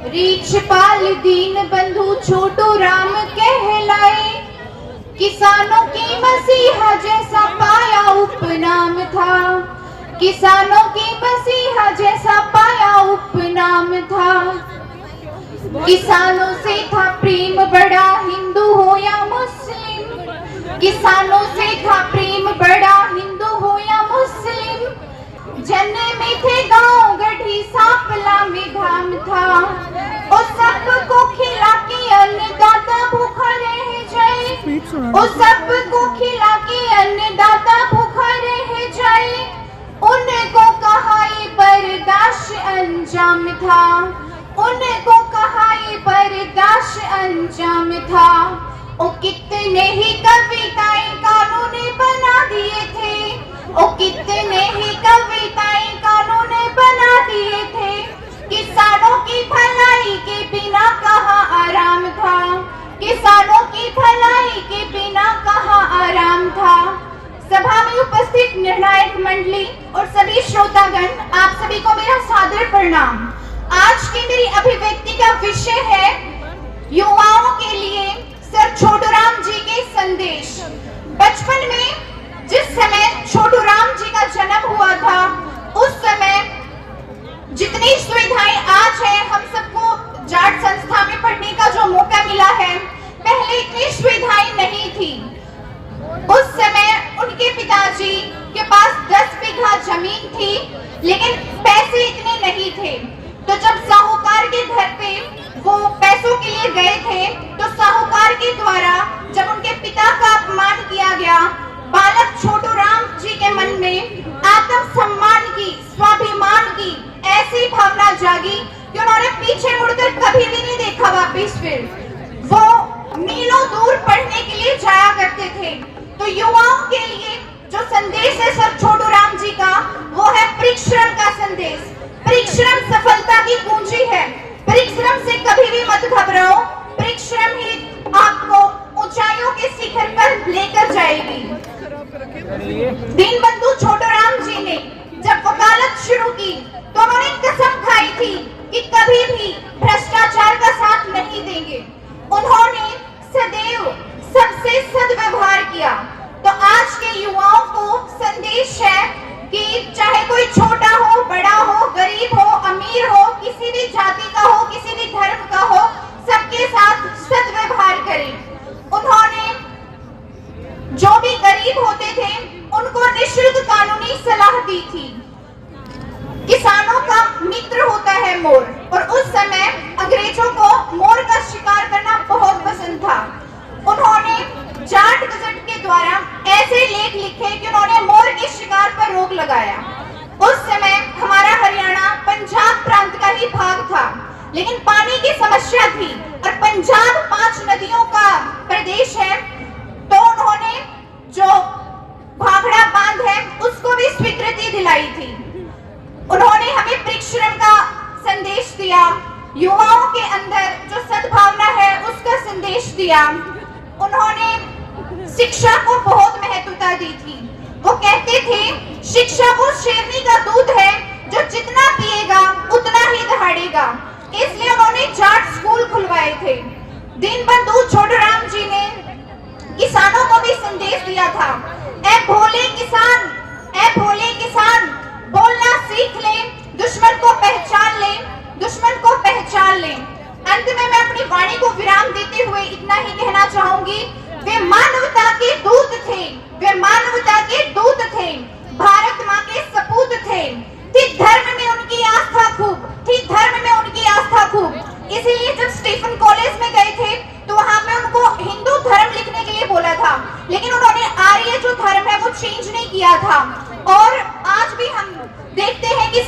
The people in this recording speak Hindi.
रीछपाल दीन बंधु छोटू राम कहलाए, किसानों की मसीहा जैसा पाया उपनाम था, किसानों की मसीहा जैसा पाया उपनाम था। किसानों से था प्रेम बड़ा, हिंदू हो या मुस्लिम, किसानों से था प्रेम बड़ा, हिंदू हो या मुस्लिम। जन्ने में थे गांव गढ़ी, सांपला में धाम था, उस सबको खिला के अन्नदाता भूखा रह जाए, उस सबको खिला के अन्नदाता भूखा रह जाए। उनको कहा ये बर्दाश्त अंजाम था, उनको कहा ये बर्दाश्त अंजाम था। ओ कितने ही कविताएं कानून ने बना दिए थे, ओ कितने ही कविताएं कानून ने बना दिए थे। किसानों की भलाई के बिना कहाँ आराम था, किसानों की भलाई के बिना कहाँ आराम था। सभा में उपस्थित निर्णायक मंडली और सभी श्रोतागण, आप सभी को मेरा सादर प्रणाम। आज की मेरी अभिव्यक्ति का विषय है युवाओं के लिए सर छोटूराम जी के संदेश। बचपन में जिस समय छोटूराम जी का जन्म हुआ था, उस समय जितनी सुविधाएं आज है, हम सबको जाट संस्था में पढ़ने का जो मौका मिला है, पहले इतनी सुविधाएं नहीं थी। उस समय उनके पिताजी के पास 10 बीघा जमीन थी, लेकिन पैसे इतने नहीं थे। तो जब साहूकार के घर पे वो पैसों के लिए गए थे, तो साहूकार के द्वारा जब उनके पिता का अपमान किया गया, बालक छोटूराम जी के मन में आत्मसम्मान की, स्वाभिमान की ऐसी भावना जागी कि उन्होंने पीछे मुड़कर कभी भी नहीं देखा वापिस। फिर वो मीलों दूर पढ़ने के लिए जाया करते थे। तो युवाओं के लिए जो संदेश है सर छोटूराम जी का, वो है परिश्रम का संदेश। परिश्रम सफलता की कुंजी है, परिश्रम से कभी भी मत घबराओ, परिश्रम ही आपको ऊंचाइयों के शिखर पर लेकर जाएगी। दीनबंधु छोटूराम जी ने जब वकालत शुरू की, तो उन्होंने कसम खाई थी कि कभी भी भ्रष्टाचार का साथ नहीं देंगे। उन्होंने सदैव सबसे सद्व्यवहार किया। तो आज के युवाओं को संदेश है कि चाहे कोई छोटा हो, बड़ा हो, गरीब हो, अमीर हो, किसी भी जाति का हो, किसी भी धर्म का हो, सबके साथ सद्व्यवहार करें। उन्होंने जो भी गरीब होते थे, उनको निःशुल्क कानूनी सलाह दी थी। किसानों का मित्र होता है मोर, और उस समय अंग्रेजों को मोर का शिकार करना बहुत पसंद था। उन्होंने जाट गजट के द्वारा ऐसे लेख लिखे कि उन्होंने मोर के शिकार पर रोक लगाया। उस समय हमारा हरियाणा पंजाब प्रांत का ही भाग था, लेकिन पानी की समस्या थी और पंजाब 5 नदियों का प्रदेश है। तो उन्होंने जो भाखड़ा बांध है, उसको भी स्वीकृति दिलाई थी। उन्होंने हमें परिश्रम का संदेश दिया, युवाओं के अंदर जो सद्भावना है उसका संदेश दिया। उन्होंने शिक्षा को बहुत महत्वता दी थी। वो कहते थे शिक्षा वो शेरनी का दूध है, जो जितना पिएगा उतना ही दहाड़ेगा। इसलिए उन्होंने जाट स्कूल खुलवाए थे। दीनबंधु छोटूराम जी ने किसानों को भी संदेश दिया था, ऐ भोले किसान, ऐ भोले किसान, बोलना सीख ले, दुश्मन को पहचान ले, दुश्मन को पहचान ले। अंत में मैं अपनी वाणी को विराम देते हुए इतना ही कहना चाहूंगी, वे मानवता के दूत थे, वे मानवता के दूत थे, भारत माँ के सपूत थे। थी धर्म में उनकी आस्था खूब, थी धर्म में उनकी आस्था खूब। इसीलिए जब स्टीफन कॉलेज में गए थे, तो वहां पे उनको हिंदू धर्म लिखने के लिए बोला था, लेकिन उन्होंने आर्य जो धर्म है वो चेंज नहीं किया था। और आज भी हम देखते हैं कि